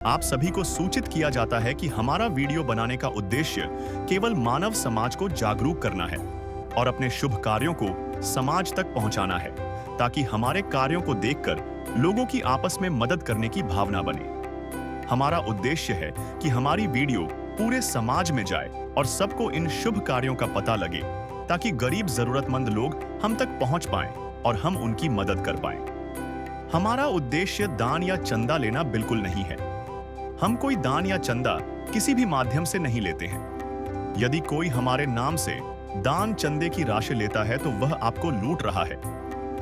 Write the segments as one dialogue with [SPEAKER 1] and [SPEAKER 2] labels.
[SPEAKER 1] आप सभी को सूचित किया जाता है कि हमारा वीडियो बनाने का उद्देश्य केवल मानव समाज को जागरूक करना है और अपने शुभ कार्यों को समाज तक पहुंचाना है, ताकि हमारे कार्यों को देखकर लोगों की आपस में मदद करने की भावना बने। हमारा उद्देश्य है कि हमारी वीडियो पूरे समाज में जाए और सबको इन शुभ कार्यों का पता लगे, ताकि गरीब जरूरतमंद लोग हम तक पहुंच पाएं और हम उनकी मदद कर पाएं। हमारा उद्देश्य दान या चंदा लेना बिल्कुल नहीं है। हम कोई दान या चंदा किसी भी माध्यम से नहीं लेते हैं। यदि कोई हमारे नाम से दान चंदे की राशि लेता है तो वह आपको लूट रहा है।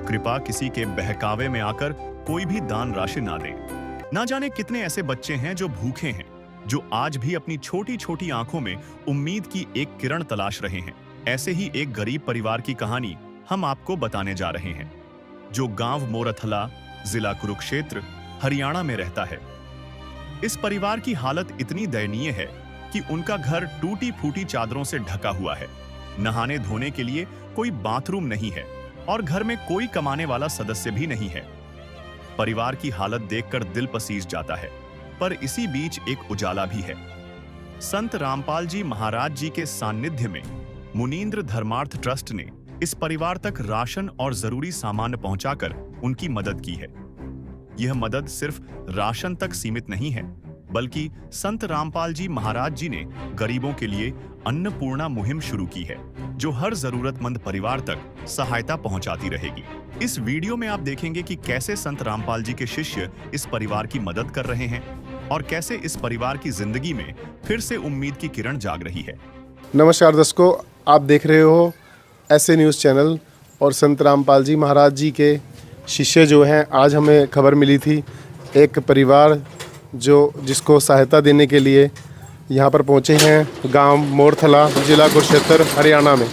[SPEAKER 1] कृपया किसी के बहकावे में आकर कोई भी दान राशि ना दें। ना जाने कितने ऐसे बच्चे हैं जो भूखे हैं, जो आज भी अपनी छोटी छोटी आंखों में उम्मीद की एक किरण तलाश रहे हैं। ऐसे ही एक गरीब परिवार की कहानी हम आपको बताने जा रहे हैं, जो गांव मोरथला, जिला कुरुक्षेत्र, हरियाणा में रहता है। इस परिवार की हालत इतनी दयनीय है कि उनका घर टूटी फूटी चादरों से ढका हुआ है। नहाने धोने के लिए कोई बाथरूम नहीं है और घर में कोई कमाने वाला सदस्य भी नहीं है। परिवार की हालत देखकर दिल पसीज जाता है, पर इसी बीच एक उजाला भी है। संत रामपाल जी महाराज जी के सानिध्य में मुनींद्र धर्मार्थ ट्रस्ट ने इस परिवार तक राशन और जरूरी सामान पहुंचाकर उनकी मदद की है। यह मदद सिर्फ राशन तक सीमित नहीं है, बल्कि संत रामपाल जी महाराज जी ने गरीबों के लिए अन्नपूर्णा मुहिम शुरू की है, जो हर जरूरतमंद परिवार तक सहायता पहुंचाती रहेगी। इस वीडियो में आप देखेंगे कि कैसे संत रामपाल जी के शिष्य इस परिवार की मदद कर रहे हैं और कैसे इस परिवार की जिंदगी में फिर से उम्मीद की किरण जाग रही है।
[SPEAKER 2] नमस्कार दर्शकों, आप देख रहे हो ऐसे न्यूज़ चैनल और संत रामपाल जी महाराज जी के शिष्य जो हैं, आज हमें खबर मिली थी एक परिवार जिसको सहायता देने के लिए यहाँ पर पहुँचे हैं गांव मोरथला, जिला कुरुक्षेत्र, हरियाणा में।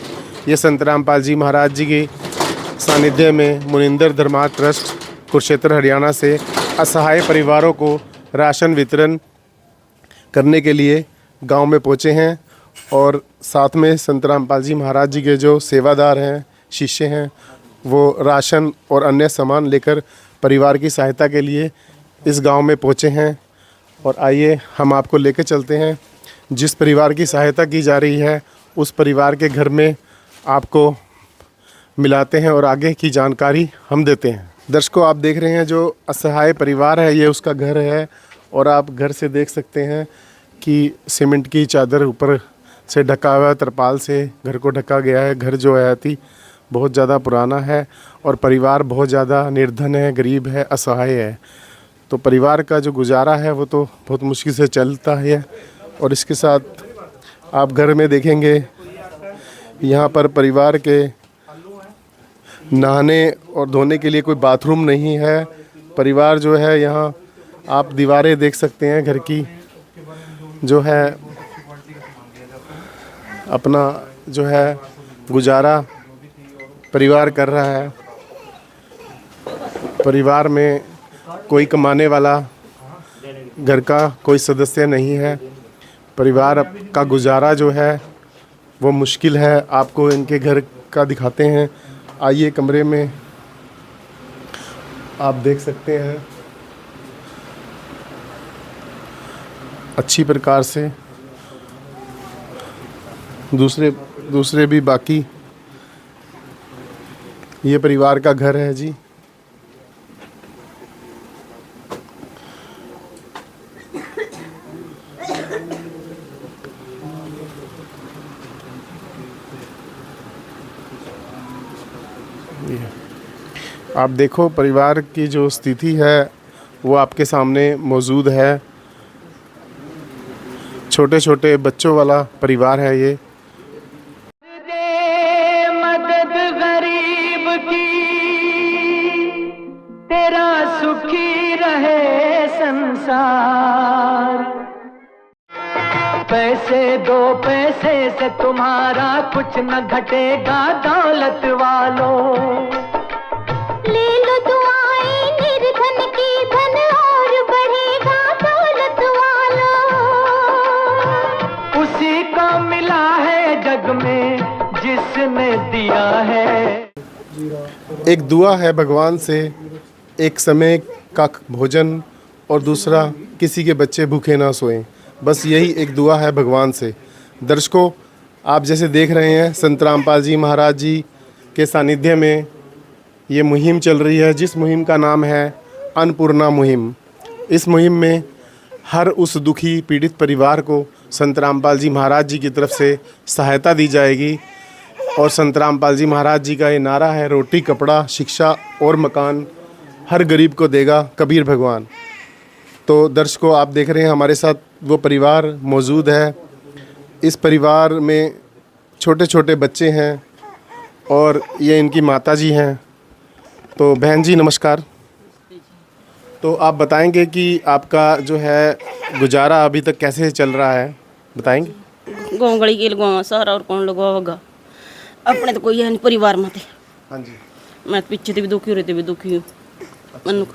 [SPEAKER 2] ये संत रामपाल जी महाराज जी के सानिध्य में मुनींद्र धर्मार्थ ट्रस्ट कुरुक्षेत्र, हरियाणा से असहाय परिवारों को राशन वितरण करने के लिए गांव में पहुँचे हैं और साथ में संत रामपाल जी महाराज जी के जो सेवादार हैं, शिष्य हैं, वो राशन और अन्य सामान लेकर परिवार की सहायता के लिए इस गांव में पहुंचे हैं। और आइए हम आपको लेकर चलते हैं जिस परिवार की सहायता की जा रही है, उस परिवार के घर में आपको मिलाते हैं और आगे की जानकारी हम देते हैं। दर्शकों, आप देख रहे हैं जो असहाय परिवार है, ये उसका घर है और आप घर से देख सकते हैं कि सीमेंट की चादर ऊपर से ढका हुआ, तरपाल से घर को ढका गया है। घर जो है बहुत ज़्यादा पुराना है और परिवार बहुत ज़्यादा निर्धन है, गरीब है, असहाय है। तो परिवार का जो गुजारा है वो तो बहुत मुश्किल से चलता है। और इसके साथ आप घर में देखेंगे यहाँ पर परिवार के नहाने और धोने के लिए कोई बाथरूम नहीं है। परिवार जो है, यहाँ आप दीवारें देख सकते हैं घर की, जो है अपना जो है गुजारा परिवार कर रहा है। परिवार में कोई कमाने वाला घर का कोई सदस्य नहीं है। परिवार का गुजारा जो है वो मुश्किल है। आपको इनके घर का दिखाते हैं। आइए कमरे में, आप देख सकते हैं अच्छी प्रकार से दूसरे भी बाकी ये परिवार का घर है जी। आप देखो परिवार की जो स्थिति है वो आपके सामने मौजूद है। छोटे छोटे बच्चों वाला परिवार है ये।
[SPEAKER 3] तेरा सुखी रहे संसार। पैसे दो पैसे से तुम्हारा कुछ न घटेगा दौलत वालों।
[SPEAKER 4] ले लो दुआएं निर्धन की, धन और बढ़ेगा दौलत वालों।
[SPEAKER 3] उसी को मिला है जग में जिसने दिया है।
[SPEAKER 2] एक दुआ है भगवान से, एक समय का भोजन और दूसरा किसी के बच्चे भूखे ना सोएं। बस यही एक दुआ है भगवान से। दर्शकों, आप जैसे देख रहे हैं संत रामपाल जी महाराज जी के सानिध्य में ये मुहिम चल रही है, जिस मुहिम का नाम है अन्नपूर्णा मुहिम। इस मुहिम में हर उस दुखी पीड़ित परिवार को संत रामपाल जी महाराज जी की तरफ से सहायता दी जाएगी। और संत रामपाल जी महाराज जी का ये नारा है, रोटी कपड़ा शिक्षा और मकान हर गरीब को देगा कबीर भगवान। तो दर्शकों, आप देख रहे हैं हमारे साथ वो परिवार मौजूद है। इस परिवार में छोटे छोटे बच्चे हैं और ये इनकी माता जी हैं। तो बहन जी नमस्कार। तो आप बताएंगे कि आपका जो है गुजारा अभी तक कैसे चल रहा है, बताएंगे?
[SPEAKER 5] गाँव गली के लगवावा सारा, और कौन लगवाएगा? अपने तो कोई है नहीं परिवार में।
[SPEAKER 2] हाँ जी।
[SPEAKER 5] मैं तो पीछे से भी दुखी हो रही थी, भी दुखी हूँ। मनु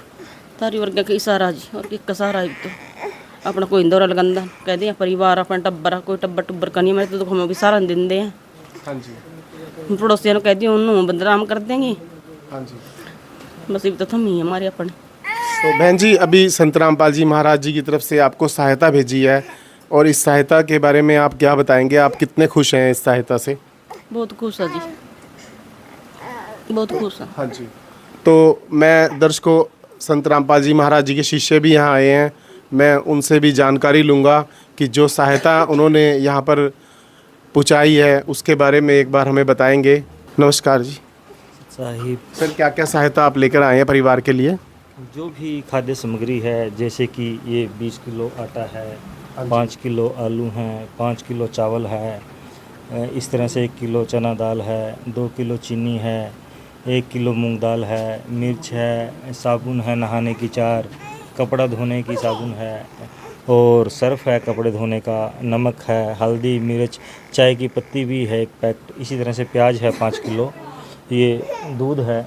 [SPEAKER 5] तारी वर्ग का सहारा जी, और किस का सहारा तो अपना कोई दौरा लगंदा कह दिया परिवार अपना टब्बर कोई टब्बर टुब्बर का नहीं। मैं तो दुख में भी सारा दिन दे हैं।
[SPEAKER 2] हाँ जी।
[SPEAKER 5] पड़ोसियों ने कह दिया उन्होंने बदनाम कर देंगे।
[SPEAKER 2] हाँ जी।
[SPEAKER 5] बस ये तो थमी है हमारे अपने।
[SPEAKER 2] तो बहन जी, अभी संत रामपाल जी महाराज जी की तरफ से आपको सहायता भेजी है, और इस सहायता के बारे में आप क्या बताएंगे? आप कितने खुश हैं इस सहायता से?
[SPEAKER 5] बहुत खुश है जी, बहुत खुश है।
[SPEAKER 2] हाँ जी। तो मैं दर्शकों, संत रामपाल जी महाराज जी के शिष्य भी यहाँ आए हैं, मैं उनसे भी जानकारी लूँगा कि जो सहायता उन्होंने यहाँ पर पहुँचाई है उसके बारे में एक बार हमें बताएंगे। नमस्कार जी
[SPEAKER 6] साहिब।
[SPEAKER 2] सर, क्या क्या सहायता आप लेकर आए हैं परिवार के लिए?
[SPEAKER 6] जो भी खाद्य सामग्री है, जैसे कि ये 20 किलो आटा है, 5 किलो आलू हैं, 5 किलो चावल है, इस तरह से 1 किलो चना दाल है, 2 किलो चीनी है, 1 किलो मूंग दाल है, मिर्च है, साबुन है नहाने की 4, कपड़ा धोने की साबुन है, और सर्फ है कपड़े धोने का, नमक है, हल्दी मिर्च, चाय की पत्ती भी है 1 पैकेट, इसी तरह से प्याज है 5 किलो, ये दूध है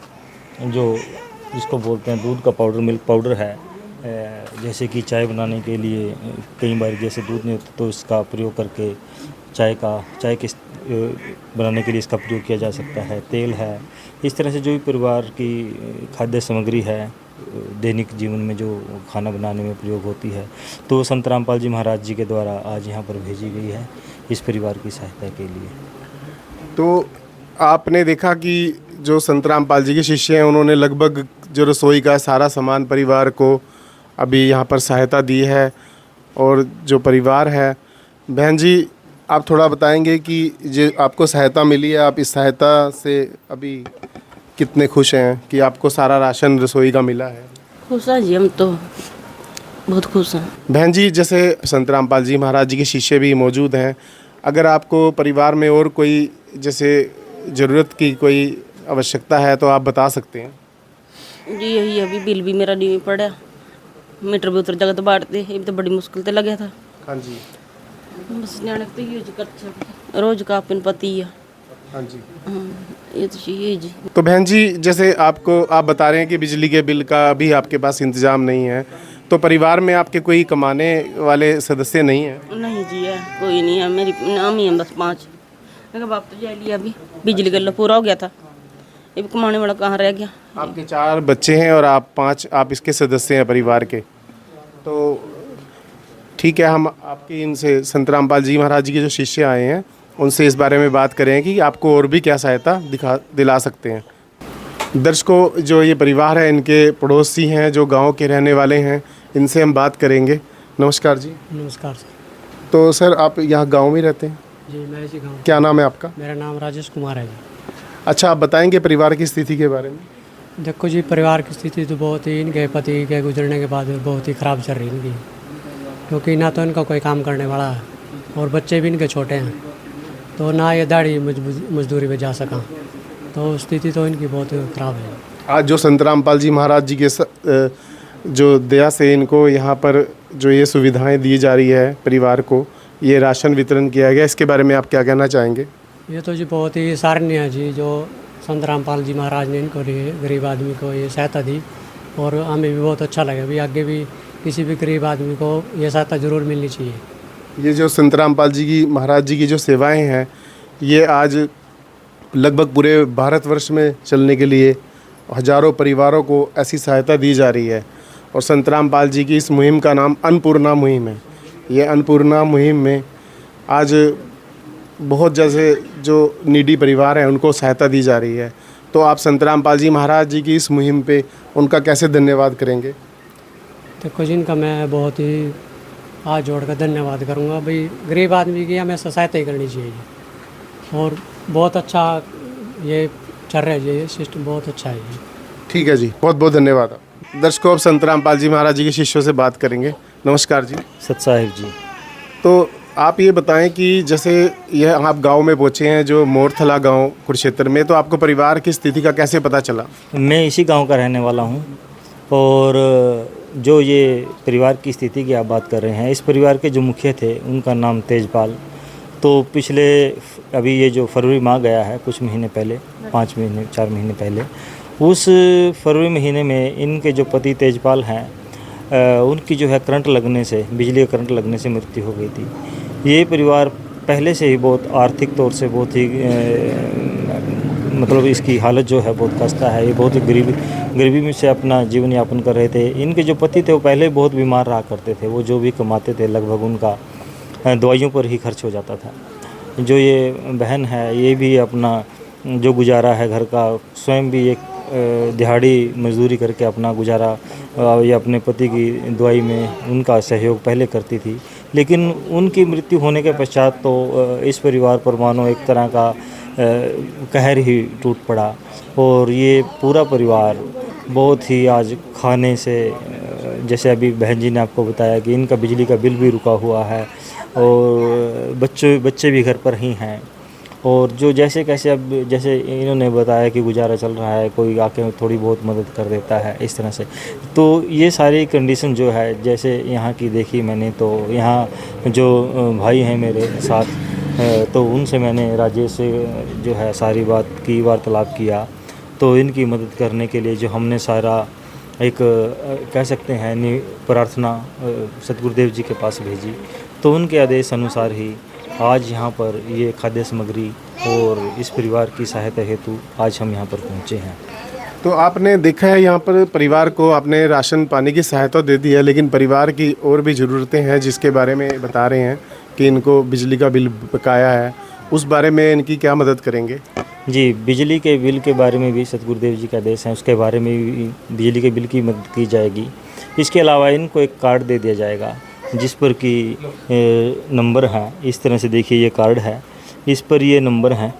[SPEAKER 6] जो जिसको बोलते हैं दूध का पाउडर, मिल्क पाउडर है, जैसे कि चाय बनाने के लिए कई बार जैसे दूध नहीं होता तो इसका प्रयोग करके चाय के बनाने के लिए इसका प्रयोग किया जा सकता है। तेल है, इस तरह से जो भी परिवार की खाद्य सामग्री है दैनिक जीवन में जो खाना बनाने में प्रयोग होती है, तो संत रामपाल जी महाराज जी के द्वारा आज यहाँ पर भेजी गई है इस परिवार की सहायता के लिए।
[SPEAKER 2] तो आपने देखा कि जो संत रामपाल जी के शिष्य हैं उन्होंने लगभग जो रसोई का सारा सामान परिवार को अभी यहाँ पर सहायता दी है। और जो परिवार है, बहन जी आप थोड़ा बताएंगे कि जो आपको सहायता मिली है, आप इस सहायता से अभी कितने खुश हैं कि आपको सारा राशन रसोई का मिला है?
[SPEAKER 5] खुश है जी, हम तो बहुत खुश हैं।
[SPEAKER 2] बहन जी, जैसे संत रामपाल जी महाराज जी के शिष्य भी मौजूद हैं, अगर आपको परिवार में और कोई जैसे ज़रूरत की कोई आवश्यकता है तो आप बता सकते हैं।
[SPEAKER 5] जी यही अभी बिल भी मेरा नहीं पड़ा, मीटर भी उतर जगह तो बांटते, ये भी तो बड़ी मुश्किल तो लगे था।
[SPEAKER 2] हाँ जी।
[SPEAKER 5] बस न्याणे तो यूज कर रोज का अपन पति है।
[SPEAKER 2] हाँ जी।
[SPEAKER 5] हाँ, ये तो चाहिए जी।
[SPEAKER 2] तो बहन जी, जैसे आप बता रहे हैं कि बिजली के बिल का भी आपके पास इंतज़ाम नहीं है, तो परिवार में आपके कोई कमाने वाले सदस्य नहीं हैं?
[SPEAKER 5] नहीं जी है, कोई नहीं है, मेरी नाम ही है बस 5। मेरा बाप तो जा लिया, अभी बिजली का पूरा हो गया था, ये भी कमाने वाला कहाँ रह गया।
[SPEAKER 2] आपके 4 बच्चे हैं और आप 5 आप इसके सदस्य हैं परिवार के। तो ठीक है, हम आपकी इनसे संत रामपाल जी महाराज जी के जो शिष्य आए हैं उनसे इस बारे में बात करें कि आपको और भी क्या सहायता दिला सकते हैं। दर्शकों, जो ये परिवार है इनके पड़ोसी हैं जो गांव के रहने वाले हैं, इनसे हम बात करेंगे। नमस्कार जी।
[SPEAKER 7] नमस्कार सर।
[SPEAKER 2] तो सर, आप यहाँ गांव में रहते हैं?
[SPEAKER 7] जी मैं इसी गाँव।
[SPEAKER 2] क्या नाम है आपका?
[SPEAKER 7] मेरा नाम राजेश कुमार है जी।
[SPEAKER 2] अच्छा, आप बताएंगे परिवार की स्थिति के बारे में?
[SPEAKER 7] देखो जी, परिवार की स्थिति तो बहुत ही, इनके पति के गुजरने के बाद बहुत ही ख़राब चल रही इनकी, क्योंकि ना तो इनका कोई काम करने वाला है और बच्चे भी इनके छोटे हैं, तो ना ये दाढ़ी मजदूरी में जा सका, तो स्थिति तो इनकी बहुत ख़राब है।
[SPEAKER 2] आज जो संत रामपाल जी महाराज जी के जो दया से इनको यहाँ पर जो ये सुविधाएं दी जा रही है परिवार को, ये राशन वितरण किया गया, इसके बारे में आप क्या कहना चाहेंगे?
[SPEAKER 7] ये तो जी बहुत ही सराहनीय है जी, जो संत रामपाल जी महाराज ने इनको लिए गरीब आदमी को ये सहायता दी, और हमें भी बहुत अच्छा लगा। भी आगे भी किसी भी गरीब आदमी को ये सहायता ज़रूर मिलनी चाहिए।
[SPEAKER 2] ये जो संत रामपाल जी की महाराज जी की जो सेवाएं हैं, ये आज लगभग पूरे भारतवर्ष में चलने के लिए हज़ारों परिवारों को ऐसी सहायता दी जा रही है। और संत रामपाल जी की इस मुहिम का नाम अन्नपूर्णा मुहिम है। ये अन्नपूर्णा मुहिम में आज बहुत जैसे जो नीडी परिवार हैं उनको सहायता दी जा रही है। तो आप संत रामपाल जी महाराज जी की इस मुहिम पे उनका कैसे धन्यवाद करेंगे?
[SPEAKER 7] देखो जिनका मैं बहुत ही हाथ जोड़ कर धन्यवाद करूँगा। भाई गरीब आदमी की हमें सहायता ही करनी चाहिए और बहुत अच्छा ये चल रहा है, ये सिस्टम बहुत अच्छा है ये।
[SPEAKER 2] ठीक है जी, बहुत बहुत धन्यवाद। दर्शकों, अब संत रामपाल जी महाराज जी के शिष्यों से बात करेंगे। नमस्कार जी।
[SPEAKER 6] सत साहिब जी।
[SPEAKER 2] तो आप ये बताएं कि जैसे यह आप गांव में पहुंचे हैं, जो मोरथला गांव कुरुक्षेत्र में, तो आपको परिवार की स्थिति का कैसे पता चला?
[SPEAKER 6] मैं इसी गांव का रहने वाला हूं और जो ये परिवार की स्थिति की आप बात कर रहे हैं, इस परिवार के जो मुखिया थे उनका नाम तेजपाल। तो पिछले अभी ये जो फरवरी माह गया है कुछ महीने पहले, 4 महीने पहले, उस फरवरी महीने में इनके जो पति तेजपाल हैं उनकी जो है करंट लगने से, बिजली का करंट लगने से मृत्यु हो गई थी। ये परिवार पहले से ही बहुत आर्थिक तौर से बहुत ही मतलब इसकी हालत जो है बहुत खस्ता है। ये बहुत ही गरीबी में से अपना जीवन यापन कर रहे थे। इनके जो पति थे वो पहले बहुत बीमार रहा करते थे। वो जो भी कमाते थे लगभग उनका दवाइयों पर ही खर्च हो जाता था। जो ये बहन है ये भी अपना जो गुजारा है घर का, स्वयं भी एक दिहाड़ी मजदूरी करके अपना गुजारा या अपने पति की दवाई में उनका सहयोग पहले करती थी। लेकिन उनकी मृत्यु होने के पश्चात तो इस परिवार पर मानो एक तरह का कहर ही टूट पड़ा और ये पूरा परिवार बहुत ही आज खाने से, जैसे अभी बहन जी ने आपको बताया कि इनका बिजली का बिल भी रुका हुआ है और बच्चे भी घर पर ही हैं और जो जैसे कैसे अब जैसे इन्होंने बताया कि गुजारा चल रहा है, कोई आके थोड़ी बहुत मदद कर देता है इस तरह से। तो ये सारी कंडीशन जो है जैसे यहाँ की देखी मैंने, तो यहाँ जो भाई हैं मेरे साथ, तो उनसे मैंने राजेश से जो है सारी बात की, वार्तालाप किया। तो इनकी मदद करने के लिए जो हमने सारा एक कह सकते हैं प्रार्थना सतगुरुदेव जी के पास भेजी, तो उनके आदेश अनुसार ही आज यहाँ पर ये खाद्य सामग्री और इस परिवार की सहायता हेतु आज हम यहाँ पर पहुँचे हैं।
[SPEAKER 2] तो आपने देखा है यहाँ पर परिवार को आपने राशन पानी की सहायता दे दी है, लेकिन परिवार की और भी ज़रूरतें हैं जिसके बारे में बता रहे हैं कि इनको बिजली का बिल बकाया है, उस बारे में इनकी क्या मदद करेंगे?
[SPEAKER 6] जी, बिजली के बिल के बारे में भी सतगुरुदेव जी का आदेश है, उसके बारे में भी बिजली के बिल की मदद की जाएगी। इसके अलावा इनको एक कार्ड दे दिया जाएगा जिस पर कि नंबर है। इस तरह से देखिए ये कार्ड है, इस पर ये नंबर हैं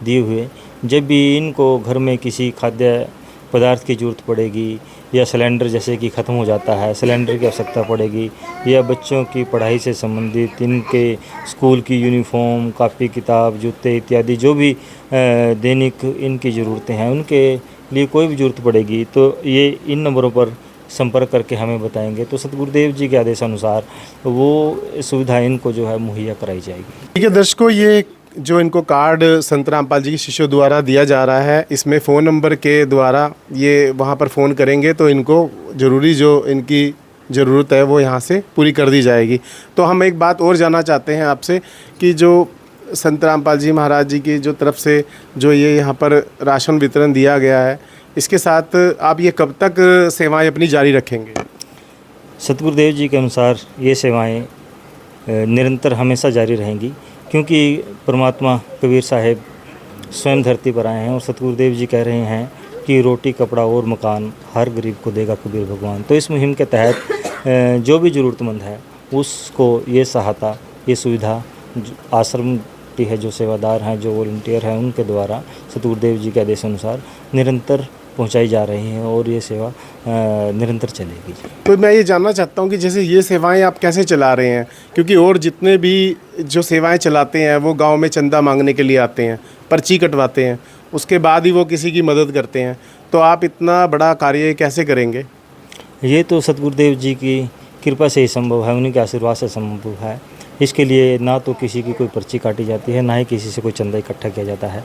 [SPEAKER 6] दिए हुए। जब भी इनको घर में किसी खाद्य पदार्थ की ज़रूरत पड़ेगी या सिलेंडर जैसे कि ख़त्म हो जाता है, सिलेंडर की आवश्यकता पड़ेगी, या बच्चों की पढ़ाई से संबंधित इनके स्कूल की यूनिफॉर्म, कापी किताब, जूते इत्यादि जो भी दैनिक इनकी ज़रूरतें हैं, उनके लिए कोई भी ज़रूरत पड़ेगी तो ये इन नंबरों पर संपर्क करके हमें बताएंगे। तो सतगुरुदेव जी के आदेश अनुसार वो सुविधा इनको जो है मुहैया कराई जाएगी।
[SPEAKER 2] ठीक है दर्शकों, ये जो इनको कार्ड संत रामपाल जी के शिष्यों द्वारा दिया जा रहा है, इसमें फ़ोन नंबर के द्वारा ये वहाँ पर फ़ोन करेंगे तो इनको ज़रूरी जो इनकी ज़रूरत है वो यहाँ से पूरी कर दी जाएगी। तो हम एक बात और जानना चाहते हैं आपसे कि जो संत रामपाल जी महाराज जी की जो तरफ से जो ये यहाँ पर राशन वितरण दिया गया है, इसके साथ आप ये कब तक सेवाएं अपनी जारी रखेंगे?
[SPEAKER 6] सतगुरुदेव जी के अनुसार ये सेवाएं निरंतर हमेशा जारी रहेंगी, क्योंकि परमात्मा कबीर साहब स्वयं धरती पर आए हैं और सतगुरुदेव जी कह रहे हैं कि रोटी कपड़ा और मकान हर गरीब को देगा कबीर भगवान। तो इस मुहिम के तहत जो भी ज़रूरतमंद है उसको ये सहायता, ये सुविधा आश्रम की है, जो सेवादार हैं, जो वॉलंटियर हैं, उनके द्वारा सतगुरुदेव जी के आदेश अनुसार निरंतर पहुंचाई जा रही हैं और ये सेवा निरंतर चलेगी।
[SPEAKER 2] तो मैं ये जानना चाहता हूँ कि जैसे ये सेवाएं आप कैसे चला रहे हैं, क्योंकि और जितने भी जो सेवाएं चलाते हैं वो गांव में चंदा मांगने के लिए आते हैं, पर्ची कटवाते हैं, उसके बाद ही वो किसी की मदद करते हैं, तो आप इतना बड़ा कार्य कैसे करेंगे?
[SPEAKER 6] ये तो सतगुरुदेव जी की कृपा से ही संभव है, उन्हीं के आशीर्वाद से संभव है। इसके लिए ना तो किसी की कोई पर्ची काटी जाती है, ना ही किसी से कोई चंदा इकट्ठा किया जाता है।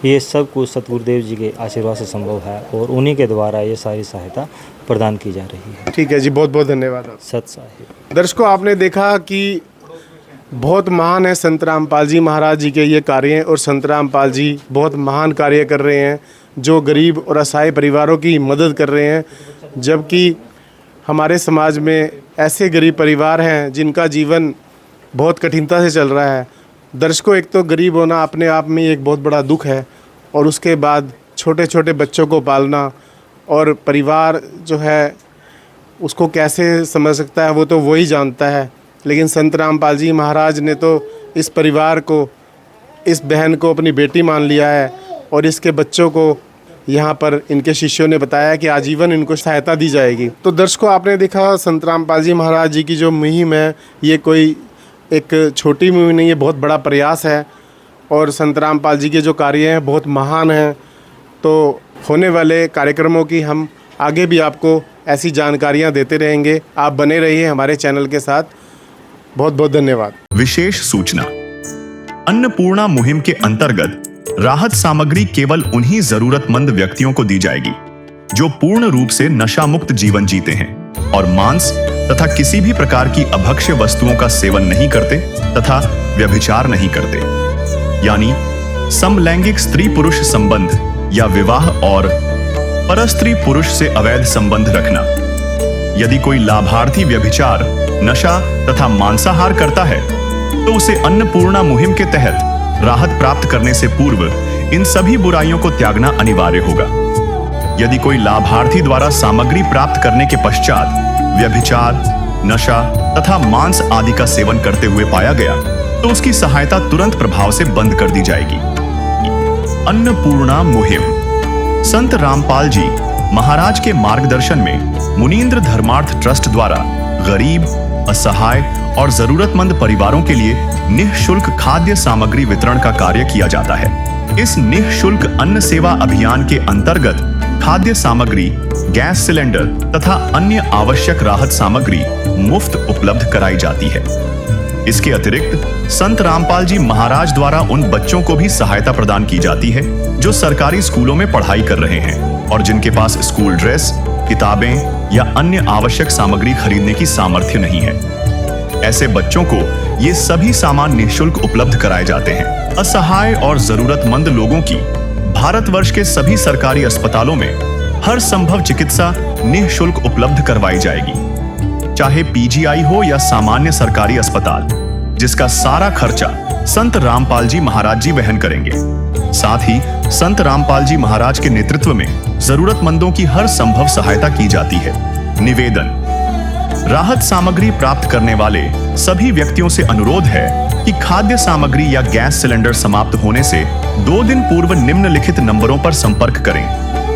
[SPEAKER 6] ये सब कुछ सतगुरुदेव जी के आशीर्वाद से संभव है और उन्हीं के द्वारा ये सारी सहायता प्रदान की जा रही है।
[SPEAKER 2] ठीक है जी, बहुत बहुत धन्यवाद।
[SPEAKER 6] सत साहिब।
[SPEAKER 2] दर्शकों, आपने देखा कि बहुत महान है संत रामपाल जी महाराज जी के ये कार्य, और संत रामपाल जी बहुत महान कार्य कर रहे हैं जो गरीब और असहाय परिवारों की मदद कर रहे हैं। जबकि हमारे समाज में ऐसे गरीब परिवार हैं जिनका जीवन बहुत कठिनता से चल रहा है। दर्शकों, एक तो गरीब होना अपने आप में एक बहुत बड़ा दुख है, और उसके बाद छोटे छोटे बच्चों को पालना, और परिवार जो है उसको कैसे समझ सकता है वो तो वही जानता है। लेकिन संत रामपाल जी महाराज ने तो इस परिवार को, इस बहन को अपनी बेटी मान लिया है, और इसके बच्चों को यहाँ पर इनके शिष्यों ने बताया कि आजीवन इनको सहायता दी जाएगी। तो दर्शकों, आपने देखा संत रामपाल जी महाराज जी की जो मुहिम है, ये कोई एक छोटी मुहिम नहीं है, बहुत बड़ा प्रयास है, और संत रामपाल जी के जो कार्य हैं बहुत महान हैं। तो होने वाले कार्यक्रमों की हम आगे भी आपको ऐसी जानकारियाँ देते रहेंगे। आप बने रहिए हमारे चैनल के साथ। बहुत बहुत धन्यवाद।
[SPEAKER 1] विशेष सूचना, अन्नपूर्णा मुहिम के अंतर्गत राहत सामग्री केवल उन्हीं जरूरतमंद व्यक्तियों को दी जाएगी जो पूर्ण रूप से नशा मुक्त जीवन जीते हैं और मांस तथा किसी भी प्रकार की अभक्ष्य वस्तुओं का सेवन नहीं करते तथा व्यभिचार नहीं करते, यानी समलैंगिक स्त्री पुरुष संबंध या विवाह और परस्त्री पुरुष से अवैध संबंध रखना। यदि कोई लाभार्थी व्यभिचार, नशा तथा मांसाहार करता है तो उसे अन्नपूर्णा मुहिम के तहत राहत प्राप्त करने से पूर्व इन सभी बुराइयों को त्यागना अनिवार्य होगा। यदि कोई लाभार्थी द्वारा सामग्री प्राप्त करने के पश्चात व्यभिचार, नशा तथा मांस आदि का सेवन करते हुए पाया गया तो उसकी सहायता तुरंत प्रभाव से बंद कर दी जाएगी। अन्नपूर्णा मुहिम संत रामपाल जी महाराज के मार्गदर्शन में मुनींद्र धर्मार्थ ट्रस्ट द्वारा गरीब, असहाय और जरूरतमंद परिवारों के लिए निःशुल्क खाद्य सामग्री वितरण का कार्य किया जाता है। इस निःशुल्क अन्न सेवा अभियान के अंतर्गत खाद्य सामग्री, गैस सिलेंडर तथा अन्य आवश्यक राहत सामग्री मुफ्त उपलब्ध कराई जाती है। इसके अतिरिक्त संत रामपाल जी महाराज द्वारा उन बच्चों को भी सहायता प्रदान की जाती है जो सरकारी स्कूलों में पढ़ाई कर रहे हैं और जिनके पास स्कूल ड्रेस, किताबें या अन्य आवश्यक सामग्री खरीदने की सामर्थ्य नहीं है। ऐसे बच्चों को ये सभी सामान निःशुल्क उपलब्ध कराए जाते हैं। असहाय और जरूरतमंद लोगों की भारतवर्ष के सभी सरकारी अस्पतालों में हर संभव चिकित्सा निःशुल्क उपलब्ध करवाई जाएगी, चाहे पीजीआई हो या सामान्य सरकारी अस्पताल, जिसका सारा खर्चा संत रामपाल जी महाराज जी वहन करेंगे। साथ ही संत रामपाल जी महाराज के नेतृत्व में जरूरतमंदों की हर संभव सहायता की जाती है। निवेदन, राहत सामग्री प्राप्त करने वाले सभी व्यक्तियों से अनुरोध है कि खाद्य सामग्री या गैस सिलेंडर समाप्त होने से 2 दिन पूर्व निम्नलिखित नंबरों पर संपर्क करें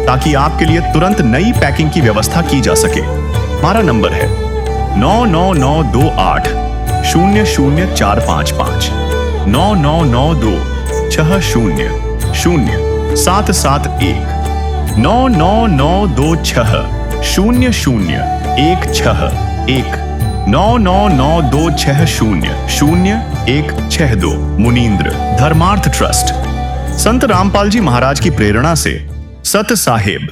[SPEAKER 1] ताकि आपके लिए तुरंत नई पैकिंग की व्यवस्था की जा सके। हमारा नंबर है 99928 00455 9992 60 0771 99926 0016 99926000162 मुनींद्र धर्मार्थ ट्रस्ट। संत रामपाल जी महाराज की प्रेरणा से सत साहेब